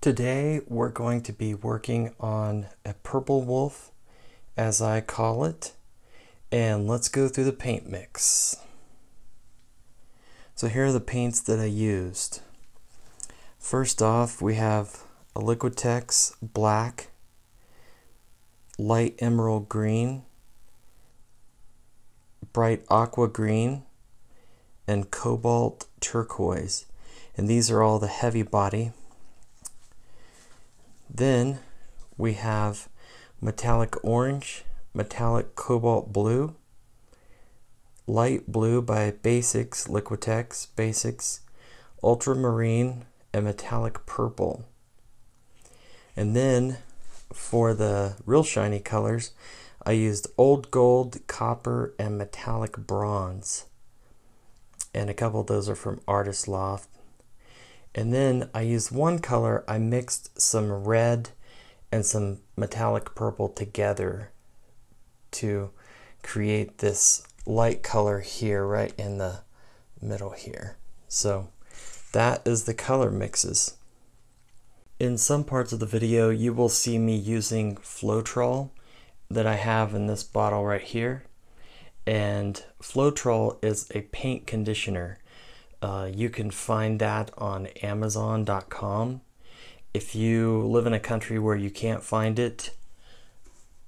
Today we're going to be working on a purple wolf, as I call it, and let's go through the paint mix. So here are the paints that I used. First off, we have a Liquitex black, light emerald green, bright aqua green, and cobalt turquoise. And these are all the heavy body. Then we have metallic orange, metallic cobalt blue, light blue by Basics, Liquitex Basics, ultramarine, and metallic purple. And then for the real shiny colors, I used old gold, copper, and metallic bronze. And a couple of those are from Artist Loft. And then I used one color. I mixed some red and some metallic purple together to create this light color here, right in the middle here. So that is the color mixes. In some parts of the video, you will see me using Floetrol that I have in this bottle right here. And Floetrol is a paint conditioner. You can find that on Amazon.com. If you live in a country where you can't find it,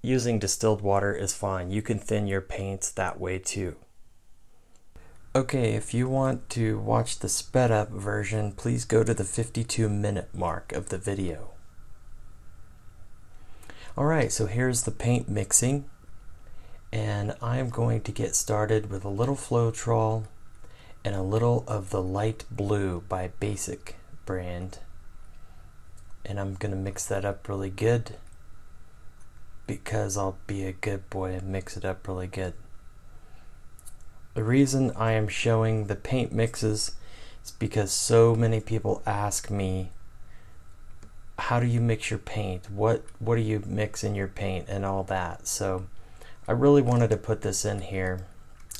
using distilled water is fine. You can thin your paints that way too. Okay, if you want to watch the sped up version, please go to the 52-minute mark of the video. Alright, so here's the paint mixing. And I'm going to get started with a little Floetrol and a little of the light blue by Basic brand. And I'm going to mix that up really good because I'll be a good boy and mix it up really good. The reason I am showing the paint mixes is because so many people ask me, how do you mix your paint? What do you mix in your paint and all that? So I really wanted to put this in here.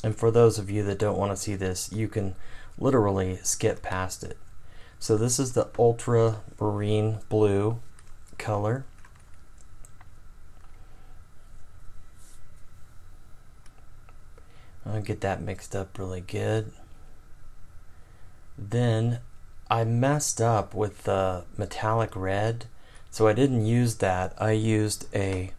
And for those of you that don't want to see this, you can literally skip past it. So this is the ultramarine blue color. I'll get that mixed up really good. Then I messed up with the metallic red, so I didn't use that. I used a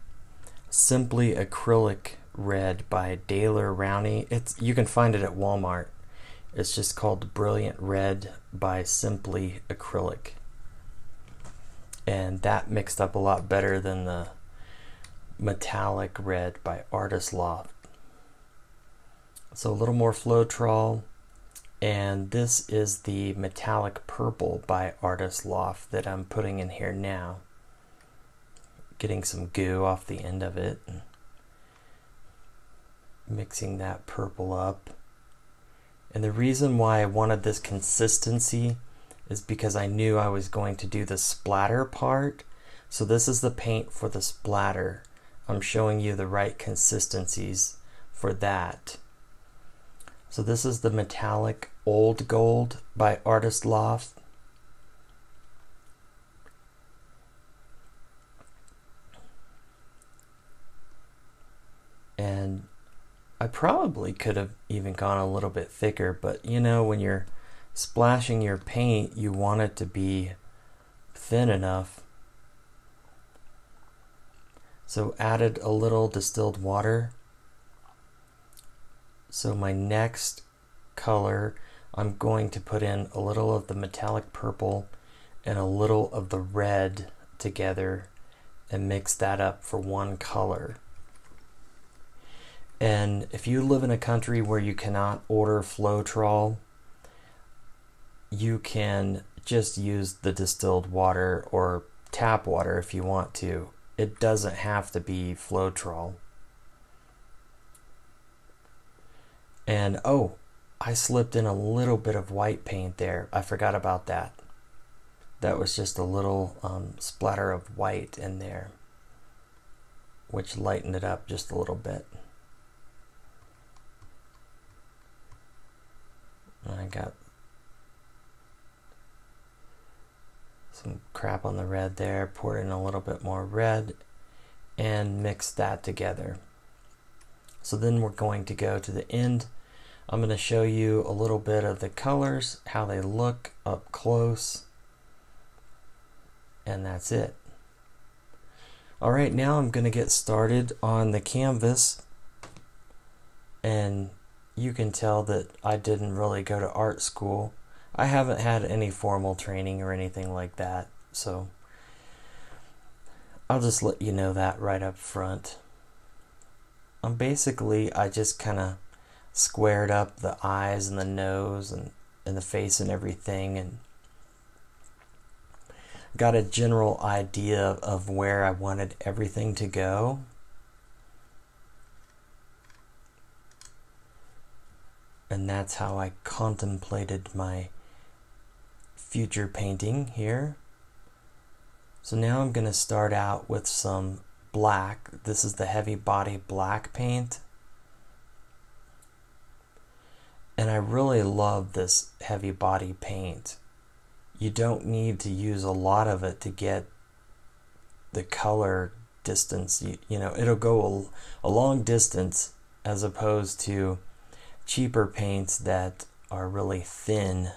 Simply Acrylic red by Daler Rowney. You can find it at Walmart. It's just called Brilliant Red by Simply Acrylic. And that mixed up a lot better than the metallic red by Artist Loft. So a little more Floetrol, and this is the metallic purple by Artist Loft that I'm putting in here now. Getting some goo off the end of it and mixing that purple up. And the reason why I wanted this consistency is because I knew I was going to do the splatter part. So this is the paint for the splatter. I'm showing you the right consistencies for that. So this is the metallic old gold by Artist Loft. And I probably could have even gone a little bit thicker, but you know, when you're splashing your paint, you want it to be thin enough. So added a little distilled water. So my next color, I'm going to put in a little of the metallic purple and a little of the red together and mix that up for one color. And if you live in a country where you cannot order Floetrol, you can just use the distilled water or tap water if you want to. It doesn't have to be Floetrol. And oh, I slipped in a little bit of white paint there. I forgot about that. That was just a little splatter of white in there, which lightened it up just a little bit. I got some crap on the red there, pour in a little bit more red, and mix that together. So then we're going to go to the end. I'm going to show you a little bit of the colors, how they look up close, and that's it. Alright, now I'm going to get started on the canvas, and you can tell that I didn't really go to art school. I haven't had any formal training or anything like that, so I'll just let you know that right up front. Basically, I just kind of squared up the eyes and the nose and the face and everything, and got a general idea of where I wanted everything to go. And that's how I contemplated my future painting here. So now I'm going to start out with some black. This is the heavy body black paint. And I really love this heavy body paint. You don't need to use a lot of it to get the color distance. You know, it'll go a long distance as opposed to cheaper paints that are really thin.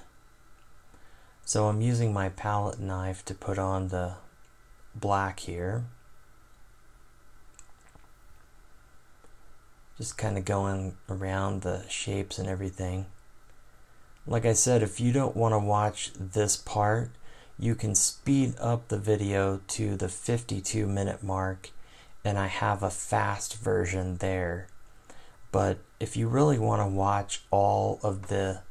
So I'm using my palette knife to put on the black here. Just kind of going around the shapes and everything. Like I said, if you don't want to watch this part, you can speed up the video to the 52-minute mark, and I have a fast version there. But if you really want to watch all of the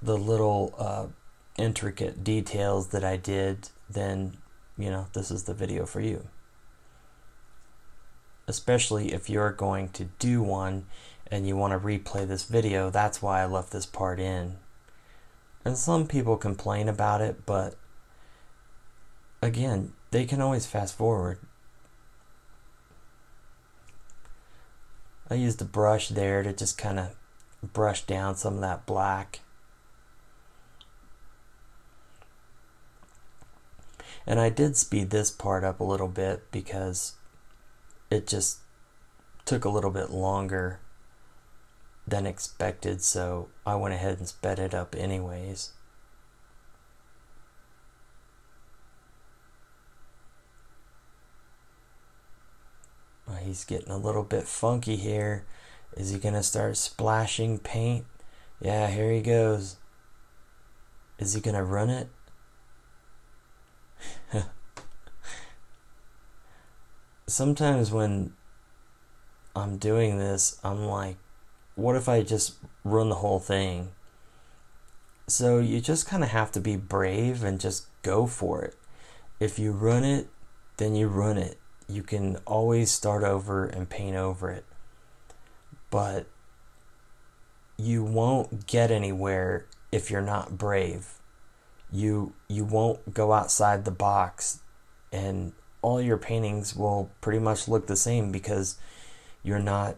little intricate details that I did, then, you know, this is the video for you. Especially if you're going to do one and you want to replay this video, that's why I left this part in. And some people complain about it, but again, they can always fast forward. I used a brush there to just kind of brush down some of that black. And I did speed this part up a little bit because it just took a little bit longer than expected, so I went ahead and sped it up anyways. He's getting a little bit funky here. Is he gonna start splashing paint? Yeah, here he goes. Is he gonna run it? Sometimes when I'm doing this, I'm like, what if I just run the whole thing? So you just kind of have to be brave and just go for it. If you run it, then you run it. You can always start over and paint over it. But you won't get anywhere if you're not brave. You won't go outside the box, and all your paintings will pretty much look the same because you're not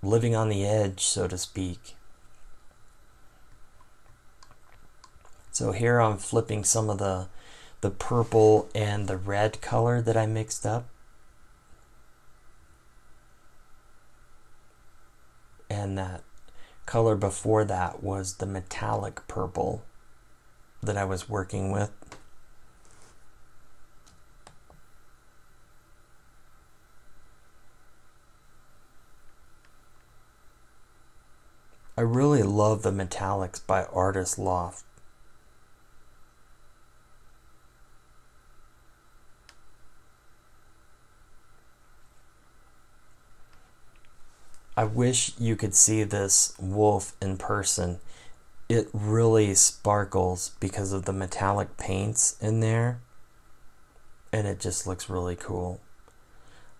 living on the edge, so to speak. So here I'm flipping some of the purple and the red color that I mixed up. And that color before that was the metallic purple that I was working with. I really love the metallics by Artist Loft. I wish you could see this wolf in person. It really sparkles because of the metallic paints in there, and it just looks really cool.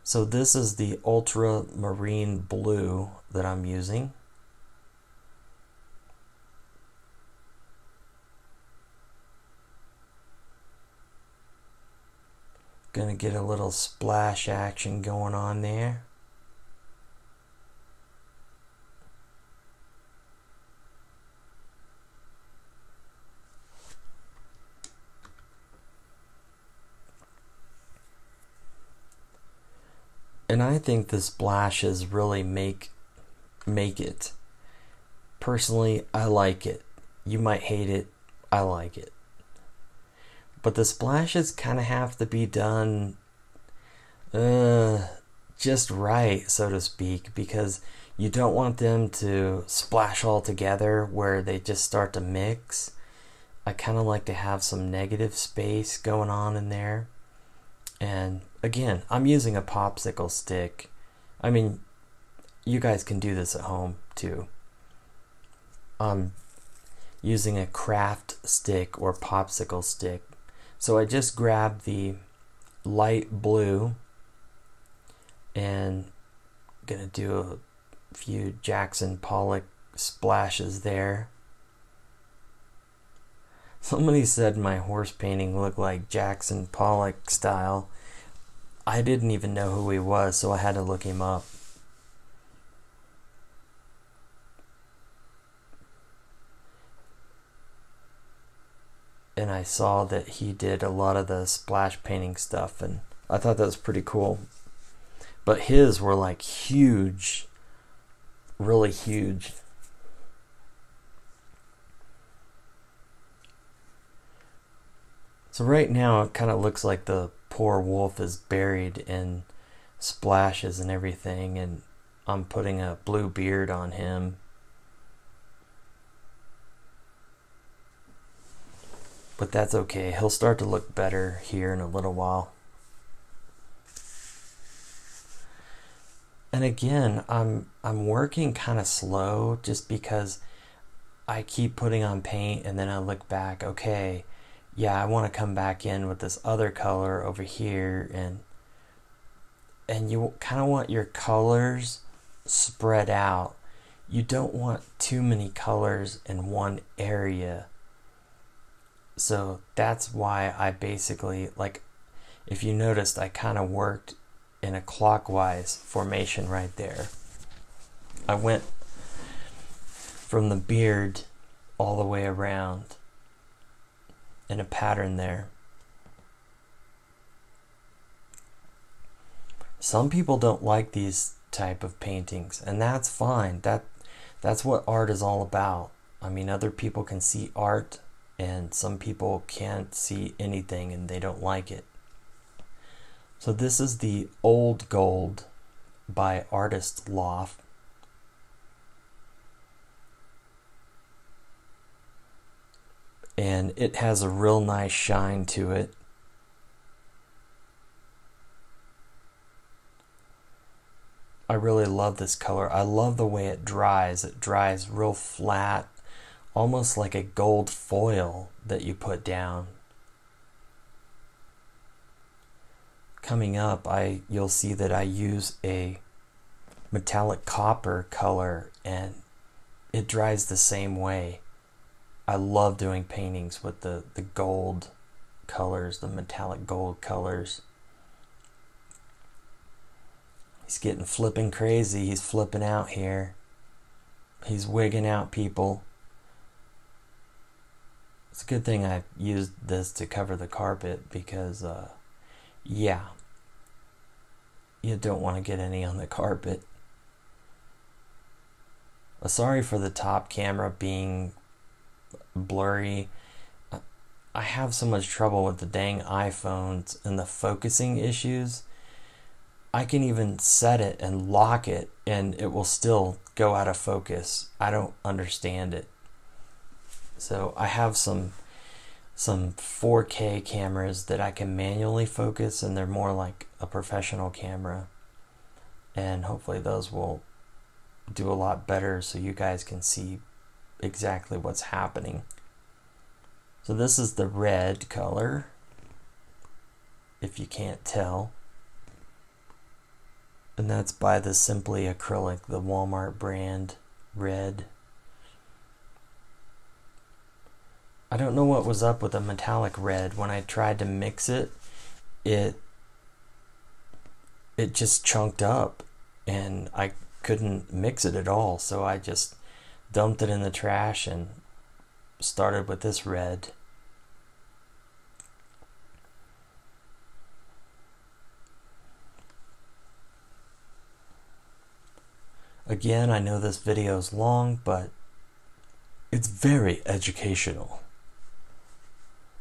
So this is the ultramarine blue that I'm using. Gonna get a little splash action going on there. And I think the splashes really make it. Personally, I like it. You might hate it. I like it. But the splashes kind of have to be done just right, so to speak, because you don't want them to splash all together where they just start to mix. I kind of like to have some negative space going on in there. And again, I'm using a popsicle stick. I mean, you guys can do this at home too. I'm using a craft stick or popsicle stick. So I just grabbed the light blue and gonna do a few Jackson Pollock splashes there. Somebody said my horse painting looked like Jackson Pollock style. I didn't even know who he was, so I had to look him up. And I saw that he did a lot of the splash painting stuff, and I thought that was pretty cool. But his were like huge, really huge. So right now it kind of looks like the poor wolf is buried in splashes and everything, and I'm putting a blue beard on him. But that's okay. He'll start to look better here in a little while. And again, I'm working kind of slow just because I keep putting on paint and then I look back, okay, yeah, I want to come back in with this other color over here, and you kind of want your colors spread out. You don't want too many colors in one area. So that's why I basically, like, if you noticed, I kind of worked in a clockwise formation right there. I went from the beard all the way around in a pattern there. Some people don't like these type of paintings, and that's fine. That's what art is all about. I mean, other people can see art, and some people can't see anything and they don't like it. So this is the Old Gold by Artist Loft. And it has a real nice shine to it. I really love this color. I love the way it dries. It dries real flat, almost like a gold foil that you put down. Coming up, you'll see that I use a metallic copper color, and it dries the same way. I love doing paintings with the gold colors, the metallic gold colors. He's getting flipping crazy. He's flipping out here. He's wigging out people. It's a good thing I used this to cover the carpet because, yeah, you don't want to get any on the carpet. Sorry for the top camera being blurry. I have so much trouble with the dang iPhones and the focusing issues. I can even set it and lock it and it will still go out of focus. I don't understand it. So I have some 4K cameras that I can manually focus, and they're more like a professional camera. And hopefully those will do a lot better so you guys can see exactly what's happening. So this is the red color, if you can't tell. And that's by the Simply Acrylic, the Walmart brand red. I don't know what was up with the metallic red. When I tried to mix it, it just chunked up and I couldn't mix it at all. So I just dumped it in the trash and started with this red. Again, I know this video is long, but it's very educational.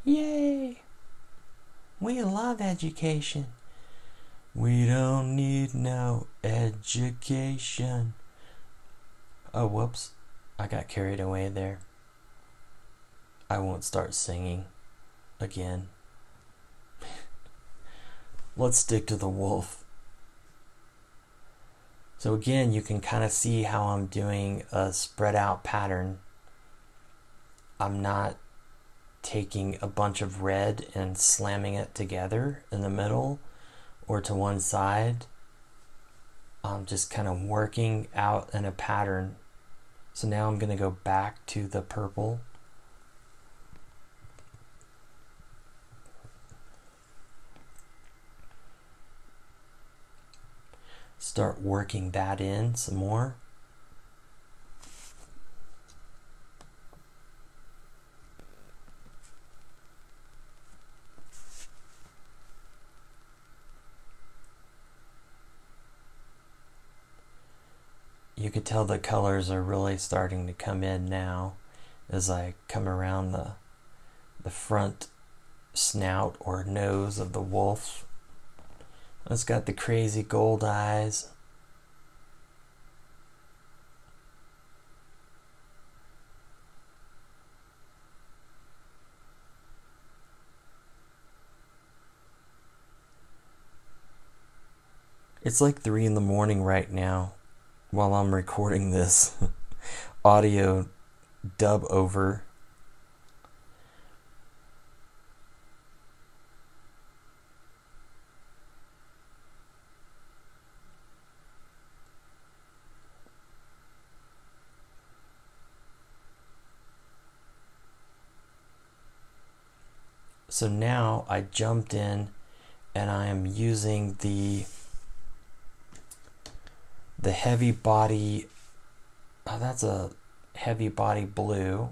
Yay! We love education. We don't need no education. Oh, whoops. I got carried away there. I won't start singing again. Let's stick to the wolf. So again, you can kind of see how I'm doing a spread out pattern. I'm not taking a bunch of red and slamming it together in the middle or to one side. I'm just kind of working out in a pattern. So now I'm going to go back to the purple. Start working that in some more. You could tell the colors are really starting to come in now as I come around the front snout or nose of the wolf. It's got the crazy gold eyes. It's like 3 in the morning right now while I'm recording this audio dub over. So now I jumped in and I am using the heavy body, that's a heavy body blue.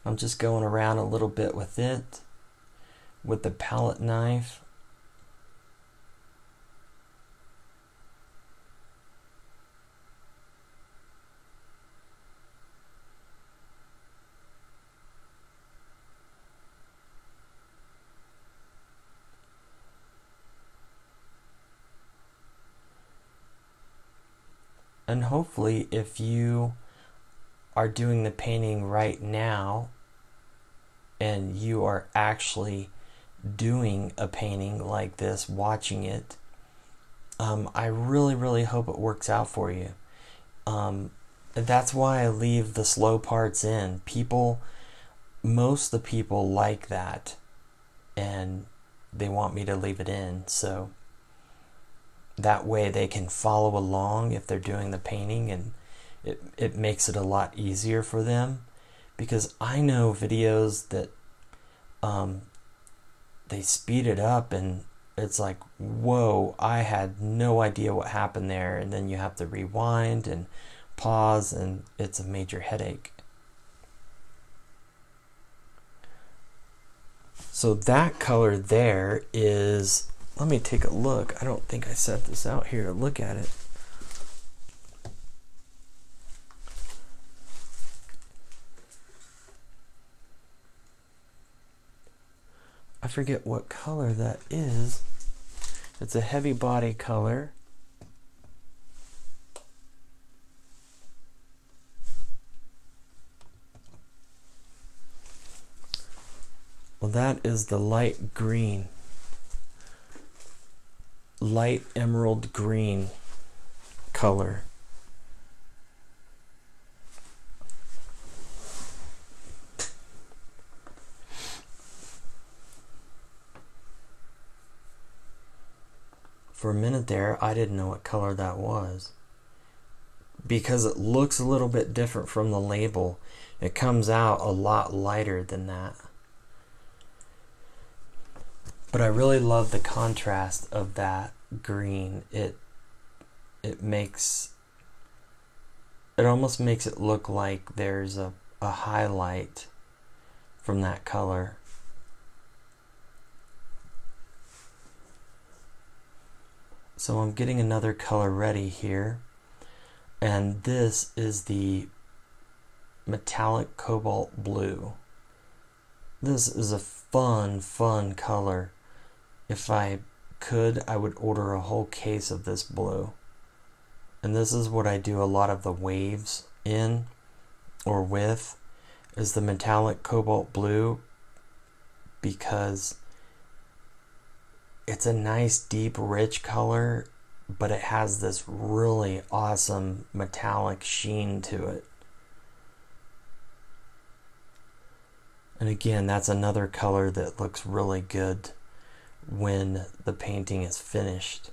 I'm just going around a little bit with it, with the palette knife. And hopefully if you are doing the painting right now and you are actually doing a painting like this, watching it, I really hope it works out for you. That's why I leave the slow parts in. Most of the people like that and they want me to leave it in, so that way they can follow along if they're doing the painting, and it makes it a lot easier for them. Because I know videos that they speed it up and it's like, whoa, I had no idea what happened there, and then you have to rewind and pause and it's a major headache. So that color there is, let me take a look. I don't think I set this out here to look at it. I forget what color that is. It's a heavy body color. Well, that is the light green. Light emerald green color. For a minute there, I didn't know what color that was, because it looks a little bit different from the label. It comes out a lot lighter than that. But I really love the contrast of that green. It almost makes it look like there's a highlight from that color. So I'm getting another color ready here, and this is the metallic cobalt blue. This is a fun color. If I could, I would order a whole case of this blue. And this is what I do a lot of the waves in or with, is the metallic cobalt blue, because it's a nice deep rich color, but it has this really awesome metallic sheen to it. And again, that's another color that looks really good when the painting is finished.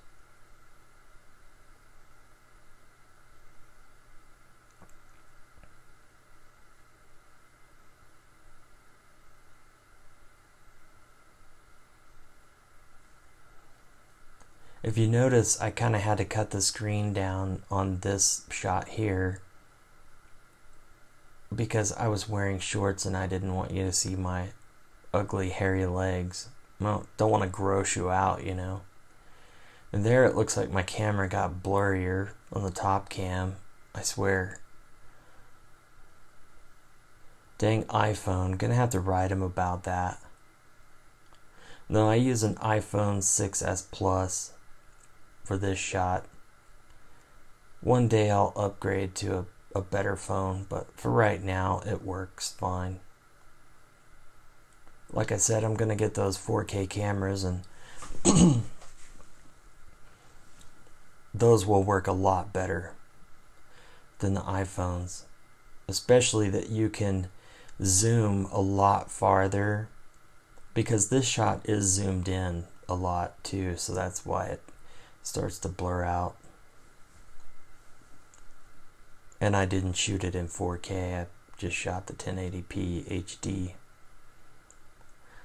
If you notice, I kind of had to cut the screen down on this shot here because I was wearing shorts and I didn't want you to see my ugly hairy legs. Well, don't want to gross you out, you know. And there it looks like my camera got blurrier on the top cam, I swear. Dang iPhone, gonna have to write him about that. No, I use an iPhone 6s Plus for this shot. One day I'll upgrade to a better phone, but for right now it works fine. Like I said, I'm gonna get those 4K cameras, and those will work a lot better than the iPhones, especially that you can zoom a lot farther, because this shot is zoomed in a lot too, so that's why it starts to blur out. And I didn't shoot it in 4K, I just shot the 1080p HD.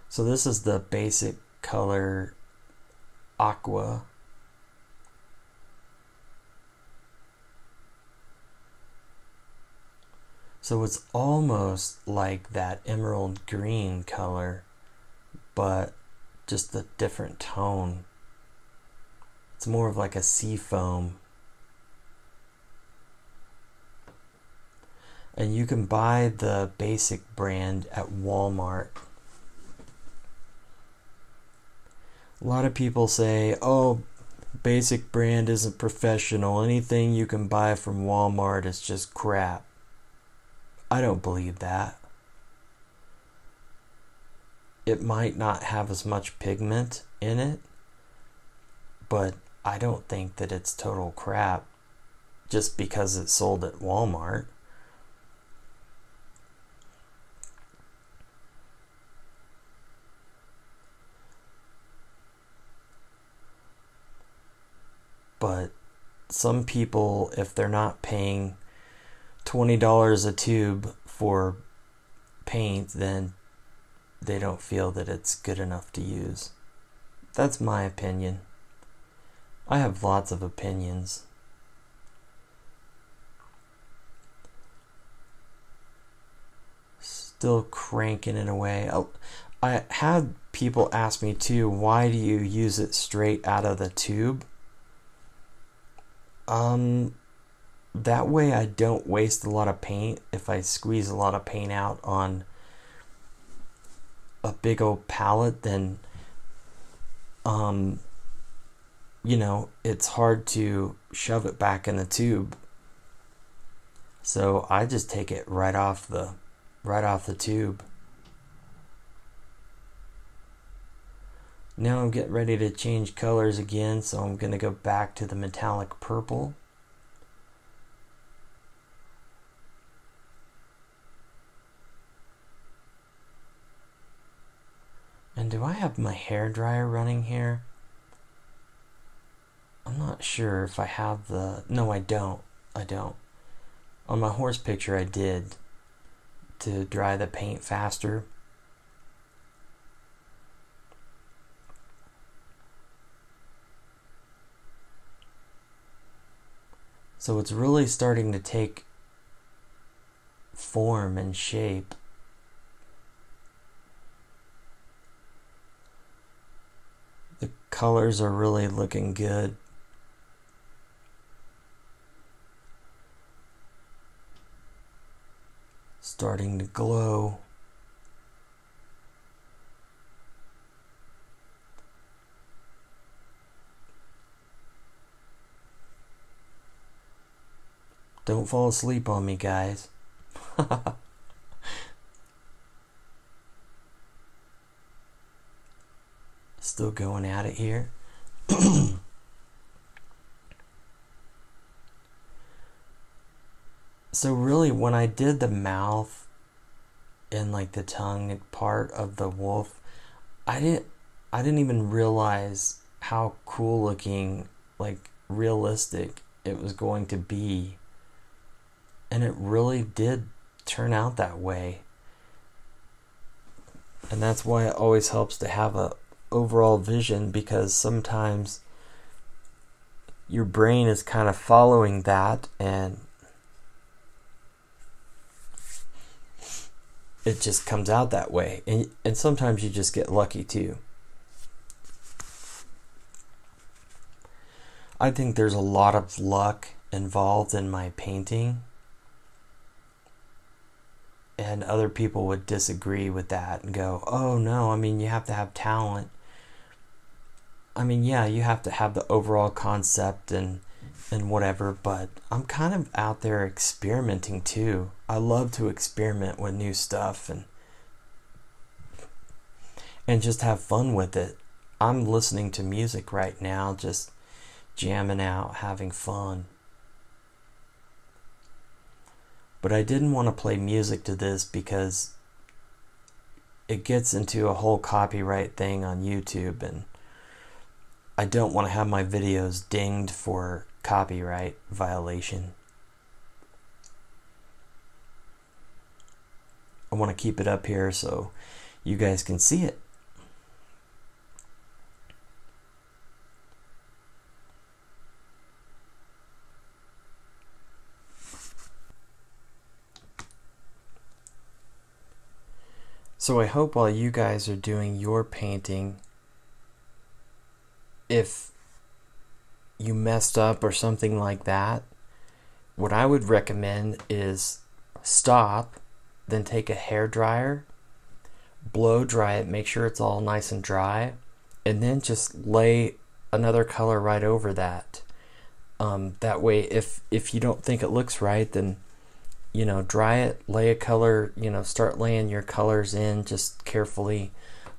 So this is the basic color aqua. So it's almost like that emerald green color, but just a different tone. It's more of like a sea foam. And you can buy the basic brand at Walmart. A lot of people say, oh, basic brand isn't professional. Anything you can buy from Walmart is just crap. I don't believe that. It might not have as much pigment in it, but I don't think that it's total crap just because it's sold at Walmart. But some people, if they're not paying $20 a tube for paint, then they don't feel that it's good enough to use. That's my opinion. I have lots of opinions. Still cranking it away. I had people ask me too, why do you use it straight out of the tube? That way I don't waste a lot of paint. If I squeeze a lot of paint out on a big old palette, then you know, it's hard to shove it back in the tube. So I just take it right off the tube. Now I'm getting ready to change colors again, so I'm going to go back to the metallic purple. And do I have my hair dryer running here? I'm not sure if I have the... No, I don't. On my horse picture I did, to dry the paint faster. So it's really starting to take form and shape. colors are really looking good. Starting to glow. Don't fall asleep on me, guys. Still going at it here. So really, when I did the mouth and like the tongue part of the wolf, I didn't even realize how cool looking, like realistic it was going to be. And it really did turn out that way. And that's why it always helps to have a overall vision, because sometimes your brain is kind of following that and it just comes out that way. And sometimes you just get lucky too. I think there's a lot of luck involved in my painting. And other people would disagree with that and go, oh no, I mean, you have to have talent. I mean, yeah, you have to have the overall concept and whatever, but I'm kind of out there experimenting too. I love to experiment with new stuff and just have fun with it. I'm listening to music right now, just jamming out, having fun. But I didn't want to play music to this because it gets into a whole copyright thing on YouTube, and I don't want to have my videos dinged for copyright violation. I want to keep it up here so you guys can see it. So I hope while you guys are doing your painting, if you messed up or something like that, what I would recommend is stop, then take a hair dryer, blow dry it, make sure it's all nice and dry, and then just lay another color right over that. That way, if you don't think it looks right, then dry it, lay a color, start laying your colors in just carefully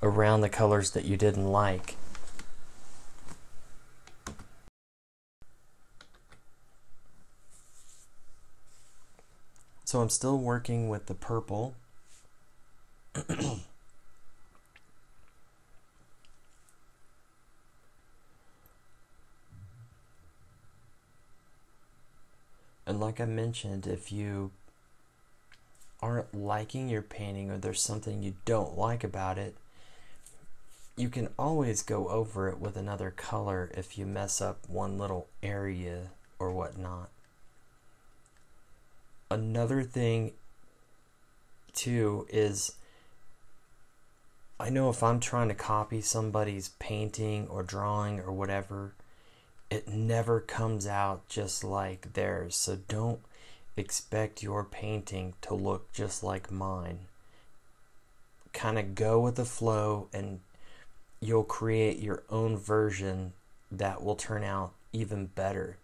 around the colors that you didn't like. So I'm still working with the purple. And like I mentioned, if you aren't liking your painting or there's something you don't like about it, you can always go over it with another color if you mess up one little area or whatnot. Another thing too is, I know if I'm trying to copy somebody's painting or drawing or whatever, it never comes out just like theirs. So don't expect your painting to look just like mine. Kind of go with the flow and you'll create your own version that will turn out even better.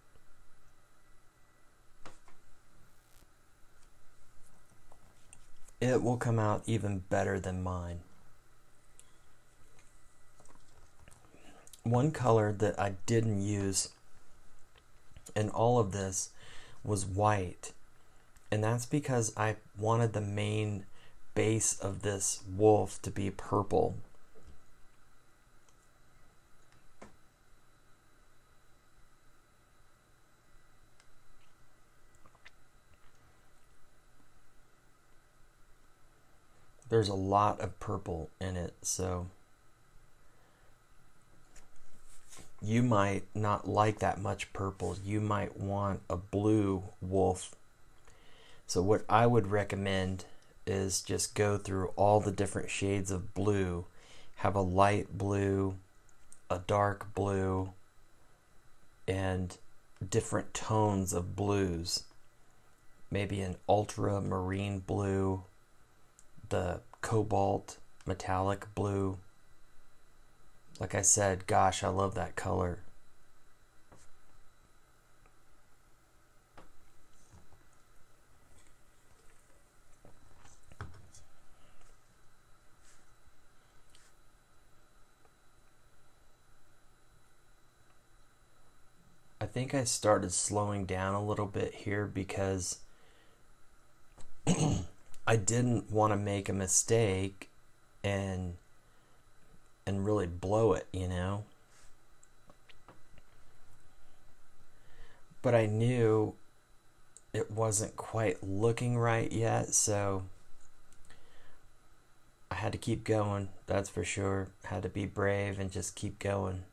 It will come out even better than mine. One color that I didn't use in all of this was white. And that's because I wanted the main base of this wolf to be purple. There's a lot of purple in it, so you might not like that much purple. You might want a blue wolf. So what I would recommend is just go through all the different shades of blue. Have a light blue, a dark blue and different tones of blues. Maybe an ultramarine blue, the cobalt metallic blue. Like I said, gosh, I love that color. I think I started slowing down a little bit here because I didn't want to make a mistake and really blow it, you know. But I knew it wasn't quite looking right yet, so I had to keep going, that's for sure. I had to be brave and just keep going.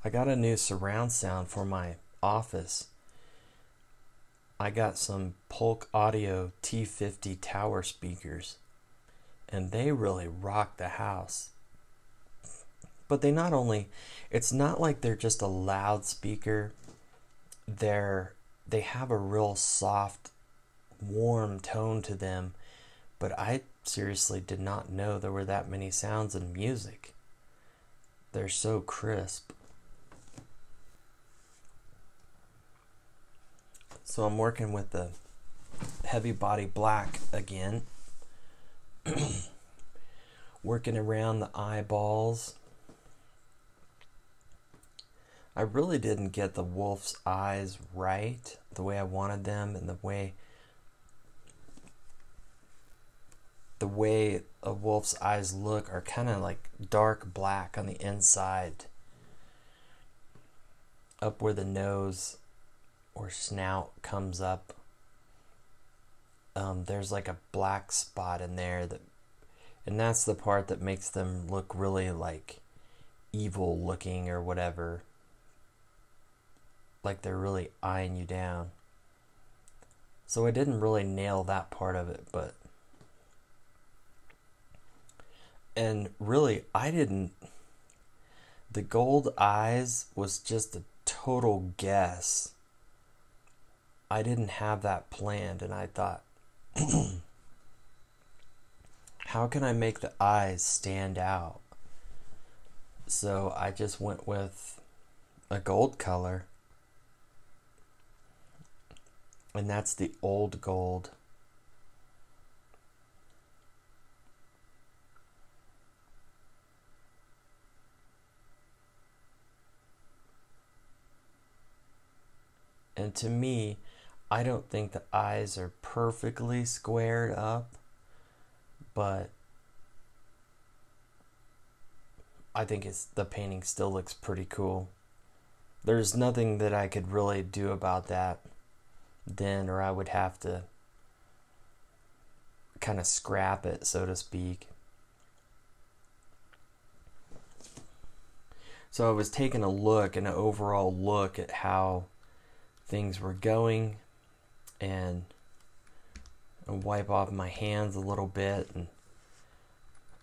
I got a new surround sound for my office. I got some Polk Audio T50 tower speakers, and they really rock the house. But they not only, it's not like they're just a loudspeaker, they have a real soft, warm tone to them, but I seriously did not know there were that many sounds in music. They're so crisp. So I'm working with the heavy body black again. Working around the eyeballs. I really didn't get the wolf's eyes right, the way I wanted them, and the way a wolf's eyes look are kind of like dark black on the inside, up where the nose or snout comes up. There's like a black spot in there, and that's the part that makes them look really like evil looking or whatever, like they're really eyeing you down. So I didn't really nail that part of it, and really the gold eyes was just a total guess. I didn't have that planned, and I thought, how can I make the eyes stand out? So I just went with a gold color, and that's the old gold. And to me, I don't think the eyes are perfectly squared up, but I think the painting still looks pretty cool. There's nothing that I could really do about that then, or I would have to kind of scrap it, so to speak. So I was taking an overall look at how things were going, and wipe off my hands a little bit, and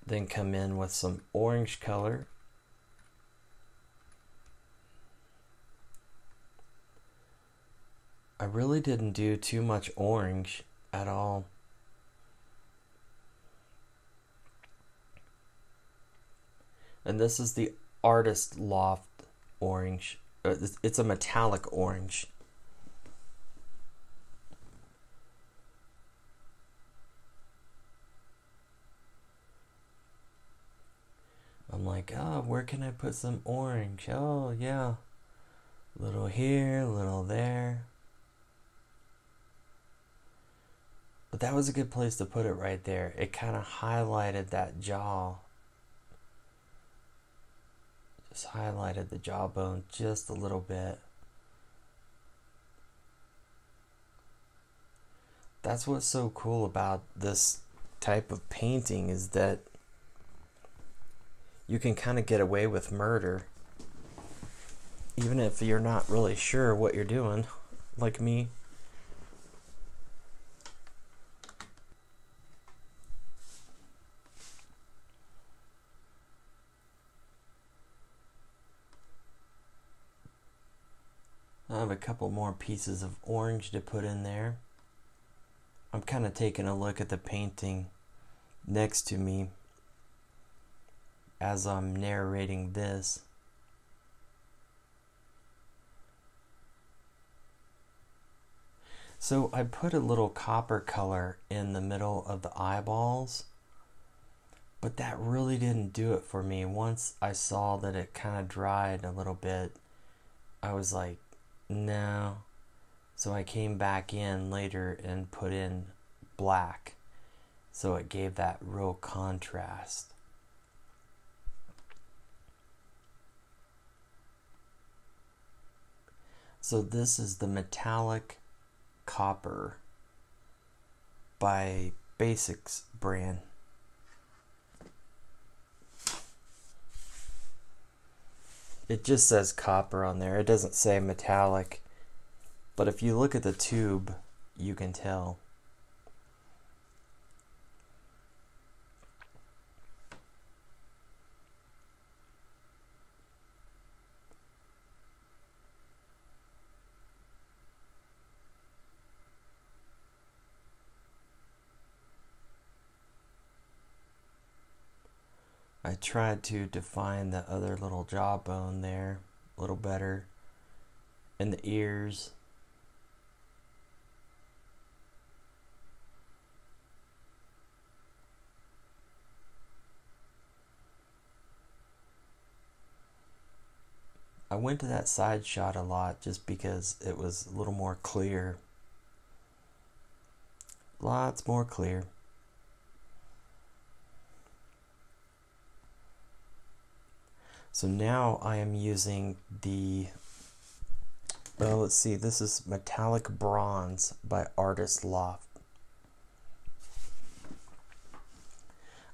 then come in with some orange color. I really didn't do too much orange at all. And this is the Artist Loft orange. It's a metallic orange. I'm like, oh, where can I put some orange? Oh, yeah. Little here, little there. But that was a good place to put it right there. It kind of highlighted that jaw. Just highlighted the jawbone just a little bit. That's what's so cool about this type of painting, is that you can kind of get away with murder, even if you're not really sure what you're doing, like me. a couple more pieces of orange to put in there. I'm kind of taking a look at the painting next to me as I'm narrating this. So I put a little copper color in the middle of the eyeballs, but that really didn't do it for me. Once I saw that it kind of dried a little bit, I was like, no. So I came back in later and put in black, so it gave that real contrast. So this is the Metallic Copper by Basics brand. It just says copper on there. It doesn't say metallic. But if you look at the tube, you can tell. I tried to define the other little jawbone there a little better, and the ears. I went to that side shot a lot just because it was a little more clear. Lots more clear. So now I am using the, well, let's see, this is Metallic Bronze by Artist Loft.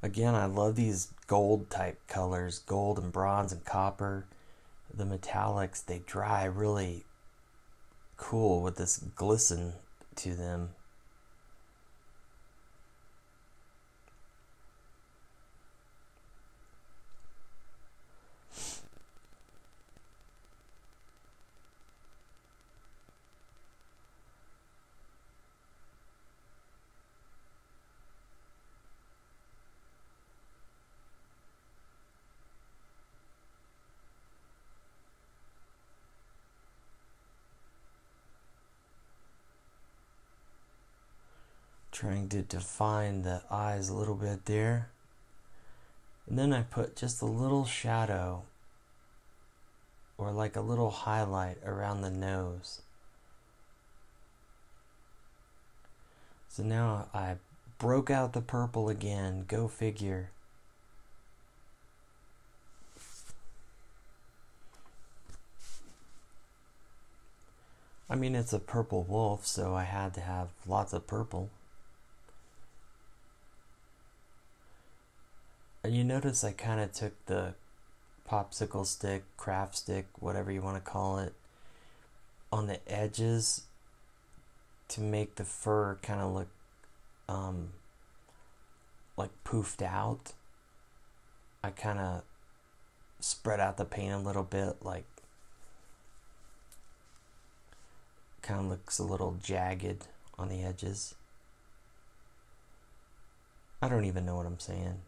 Again, I love these gold type colors, gold and bronze and copper. The metallics, they dry really cool with this glisten to them. Trying to define the eyes a little bit there. And then I put just a little shadow or like a little highlight around the nose. So now I broke out the purple again, go figure. I mean, it's a purple wolf, so I had to have lots of purple. And you notice I kind of took the popsicle stick, craft stick, whatever you want to call it, on the edges to make the fur kind of look like poofed out. I kind of spread out the paint a little bit, like kind of looks a little jagged on the edges. I don't even know what I'm saying.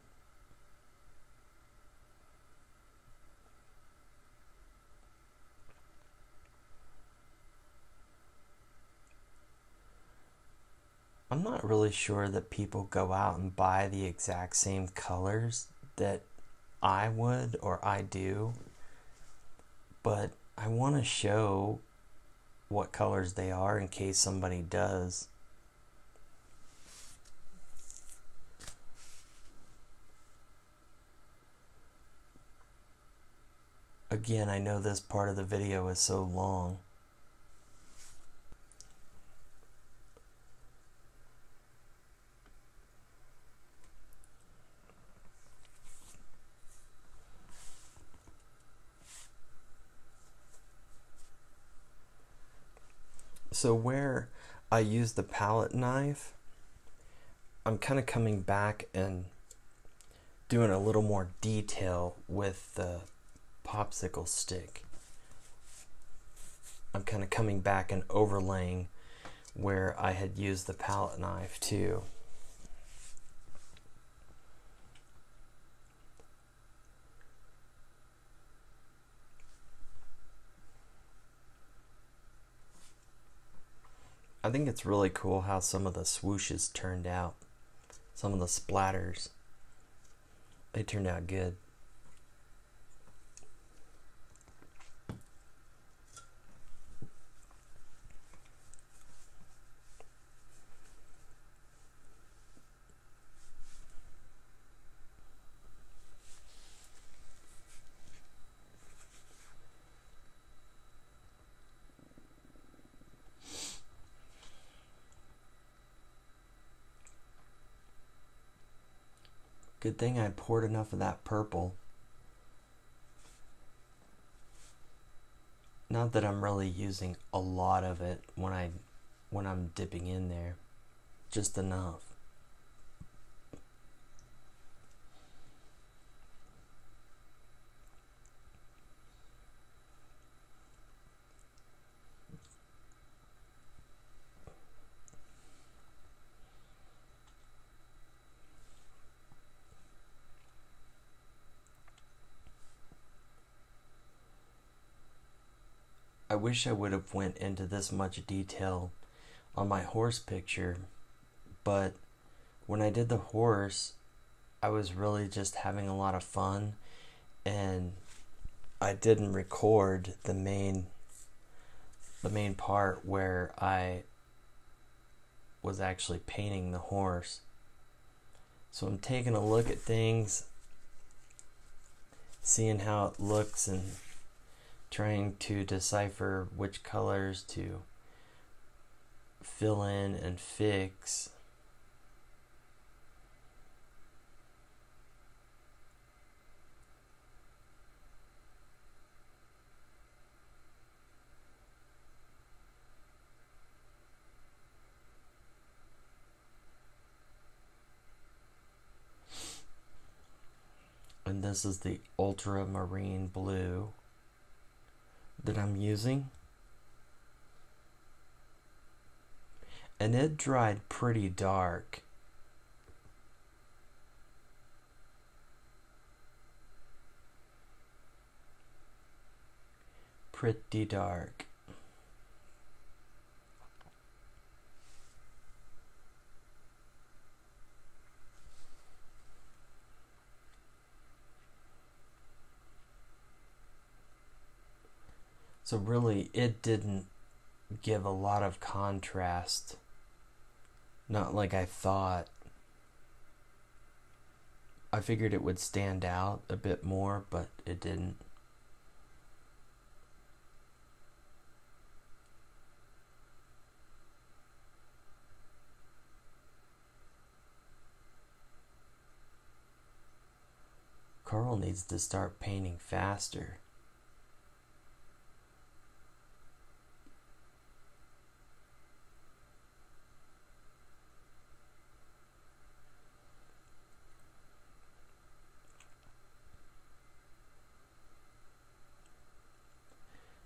I'm not really sure that people go out and buy the exact same colors that I would or I do, but I want to show what colors they are in case somebody does. Again, I know this part of the video is so long. So where I use the palette knife, I'm kind of coming back and doing a little more detail with the popsicle stick. I'm kind of coming back and overlaying where I had used the palette knife too. I think it's really cool how some of the swooshes turned out. Some of the splatters. They turned out good. Good thing I poured enough of that purple. Not that I'm really using a lot of it when I'm dipping in there. Just enough. I wish I would have went into this much detail on my horse picture, but when I did the horse, I was really just having a lot of fun, and I didn't record the main part where I was actually painting the horse. So I'm taking a look at things, seeing how it looks, and trying to decipher which colors to fill in and fix. And this is the ultramarine blue that I'm using, and it dried pretty dark. Pretty dark. So really, it didn't give a lot of contrast. Not like I thought. I figured it would stand out a bit more, but it didn't. Carl needs to start painting faster.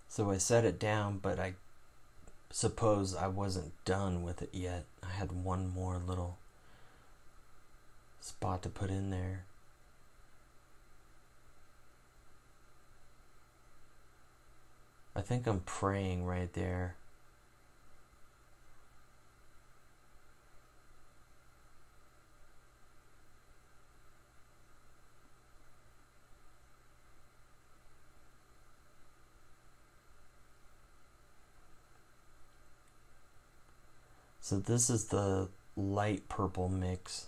So I set it down, but I suppose I wasn't done with it yet. I had one more little spot to put in there. I think I'm praying right there. So this is the light purple mix,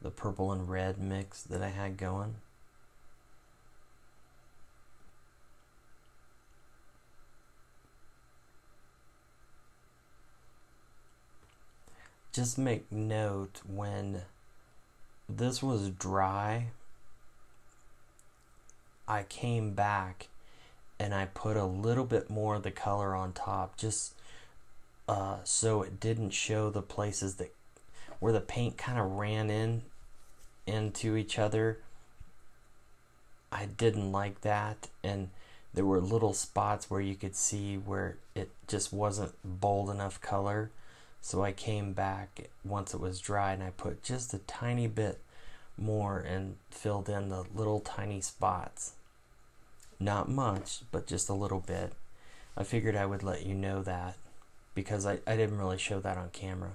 the purple and red mix that I had going. Just make note, when this was dry, I came back and I put a little bit more of the color on top, just so it didn't show the places that where the paint kind of ran into each other. I didn't like that, and there were little spots where you could see where it just wasn't bold enough color. So I came back once it was dry and I put just a tiny bit more and filled in the little tiny spots. Not much, but just a little bit. I figured I would let you know that because I didn't really show that on camera.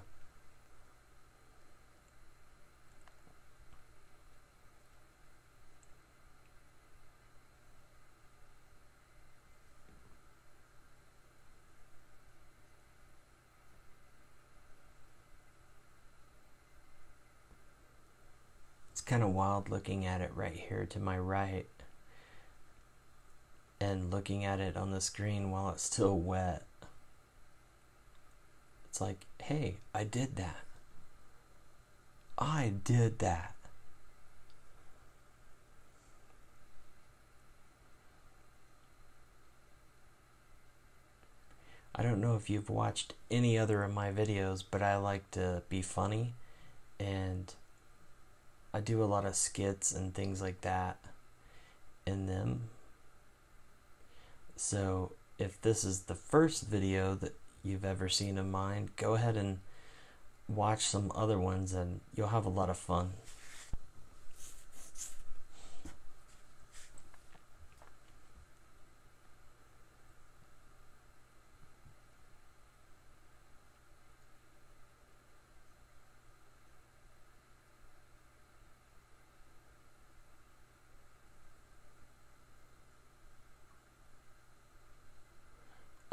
It's kind of wild looking at it right here to my right and looking at it on the screen while it's still wet. It's like, hey, I did that. I did that. I don't know if you've watched any other of my videos, but I like to be funny, and I do a lot of skits and things like that in them. So if this is the first video that you've ever seen of mine, go ahead and watch some other ones and you'll have a lot of fun.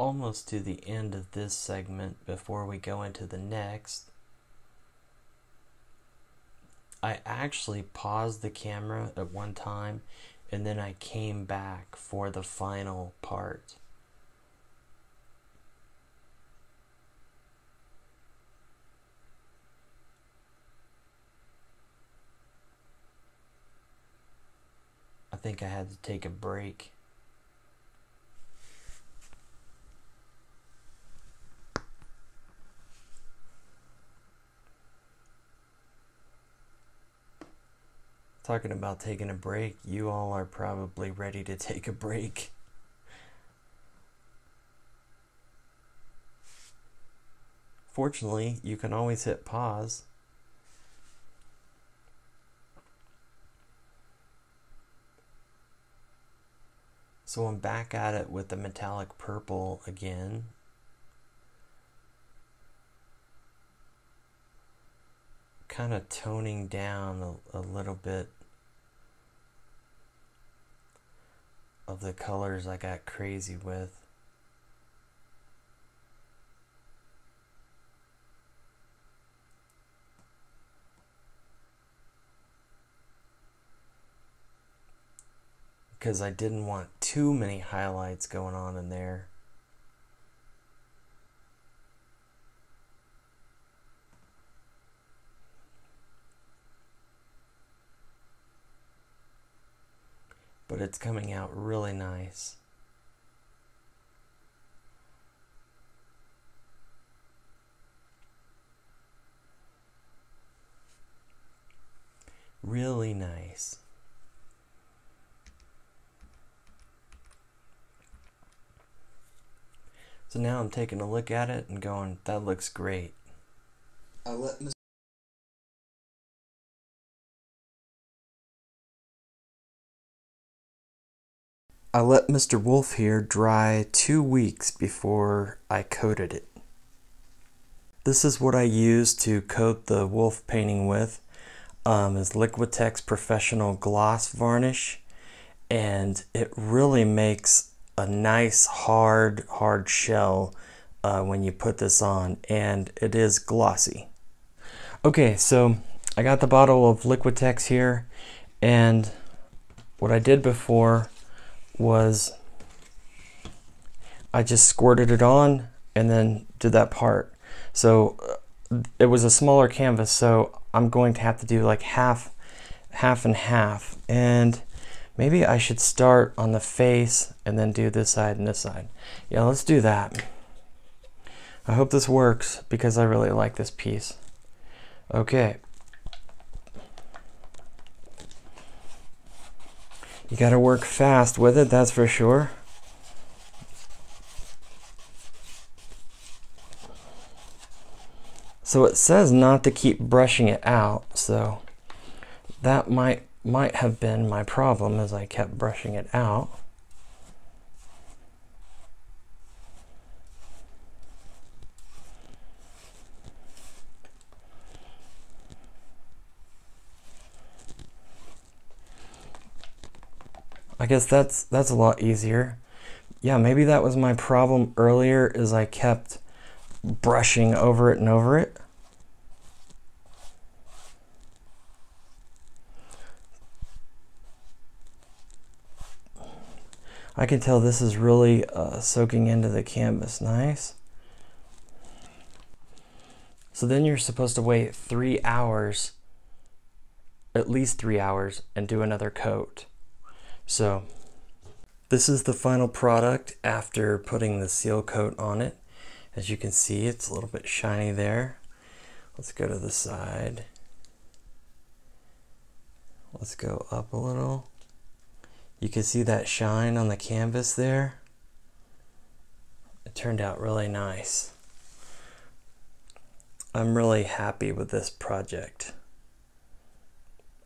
Almost to the end of this segment before we go into the next. I actually paused the camera at one time and then I came back for the final part. I think I had to take a break. Talking about taking a break, you all are probably ready to take a break. Fortunately, you can always hit pause. So I'm back at it with the metallic purple again. Kind of toning down a little bit of the colors I got crazy with. Because I didn't want too many highlights going on in there. But it's coming out really nice. Really nice. So now I'm taking a look at it and going, that looks great. I let Mr. Wolf here dry 2 weeks before I coated it. This is what I use to coat the wolf painting with. Is Liquitex Professional Gloss Varnish, and it really makes a nice hard shell when you put this on, and it is glossy. Okay, so I got the bottle of Liquitex here, and what I did before was I just squirted it on and then did that part. So it was a smaller canvas, so I'm going to have to do like half and half, and maybe I should start on the face and then do this side and this side. Yeah, let's do that. I hope this works because I really like this piece. Okay. You gotta work fast with it, that's for sure. So it says not to keep brushing it out, so that might have been my problem as I kept brushing it out. I guess that's a lot easier. Yeah, maybe that was my problem earlier, is I kept brushing over it and over it. I can tell this is really soaking into the canvas nice. So then you're supposed to wait 3 hours, at least 3 hours, and do another coat. So this is the final product after putting the seal coat on it. As you can see, it's a little bit shiny there. Let's go to the side. Let's go up a little. You can see that shine on the canvas there. It turned out really nice. I'm really happy with this project.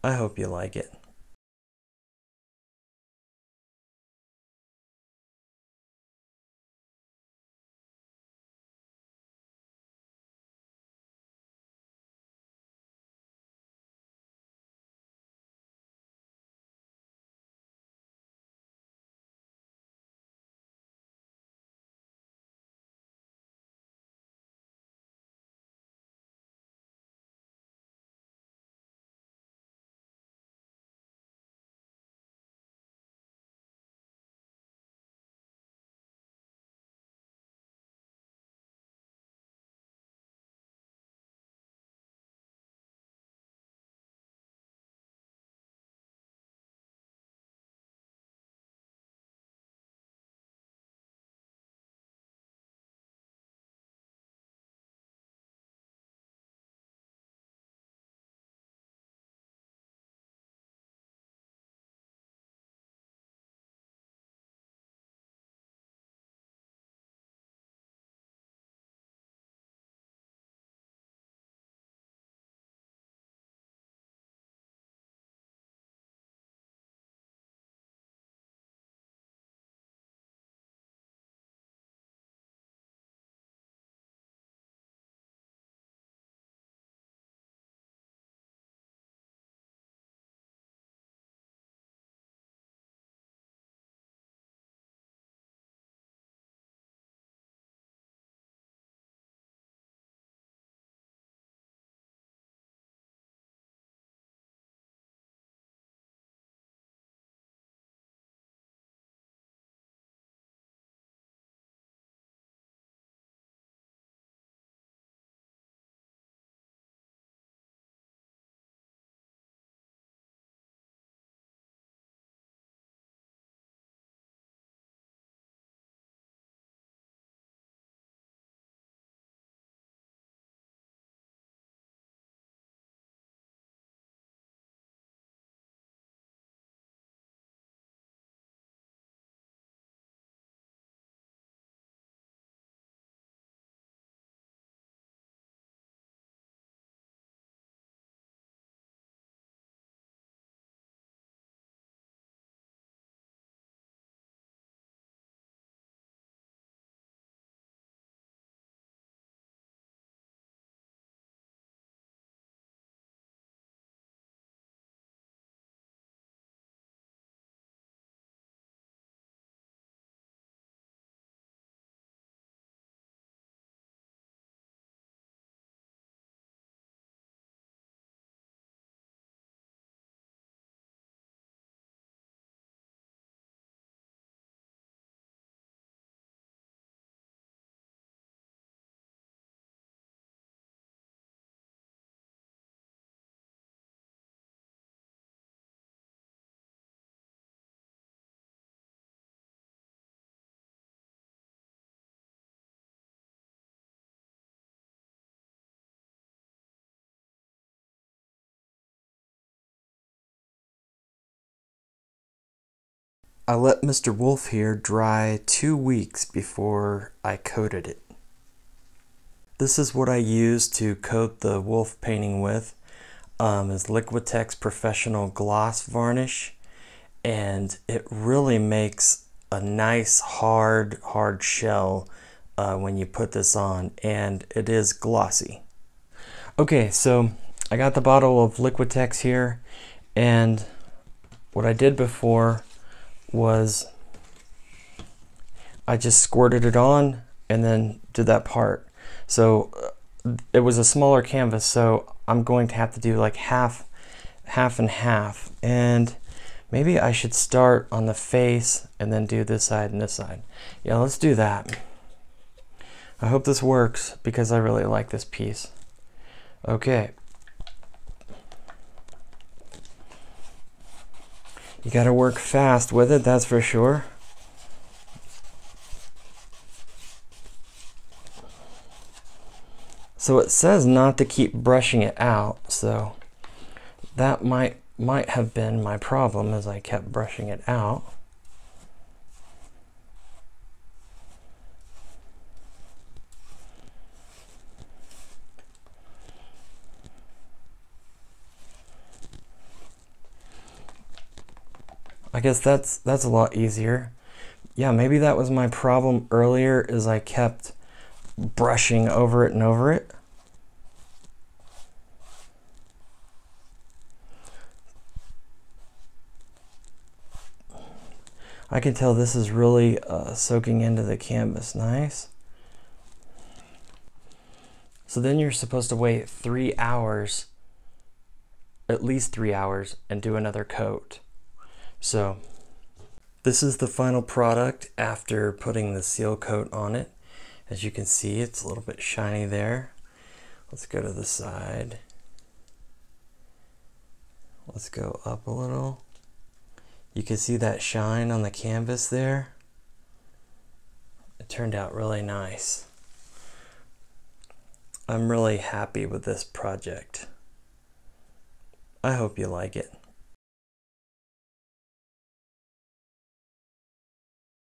I hope you like it. I let Mr. Wolf here dry 2 weeks before I coated it. This is what I use to coat the wolf painting with, is Liquitex Professional Gloss Varnish, and it really makes a nice hard shell when you put this on, and it is glossy. Okay, so I got the bottle of Liquitex here, and what I did before was I just squirted it on and then did that part. So it was a smaller canvas, so I'm going to have to do like half and half, and maybe I should start on the face and then do this side and this side. Yeah, let's do that. I hope this works because I really like this piece. Okay. You gotta work fast with it, that's for sure. So it says not to keep brushing it out, so that might have been my problem, as I kept brushing it out. I guess that's a lot easier. Yeah, maybe that was my problem earlier, is I kept brushing over it and over it. I can tell this is really soaking into the canvas nice. So then you're supposed to wait 3 hours, at least 3 hours, and do another coat. So this is the final product after putting the seal coat on it. As you can see, it's a little bit shiny there. Let's go to the side. Let's go up a little. You can see that shine on the canvas there. It turned out really nice. I'm really happy with this project. I hope you like it.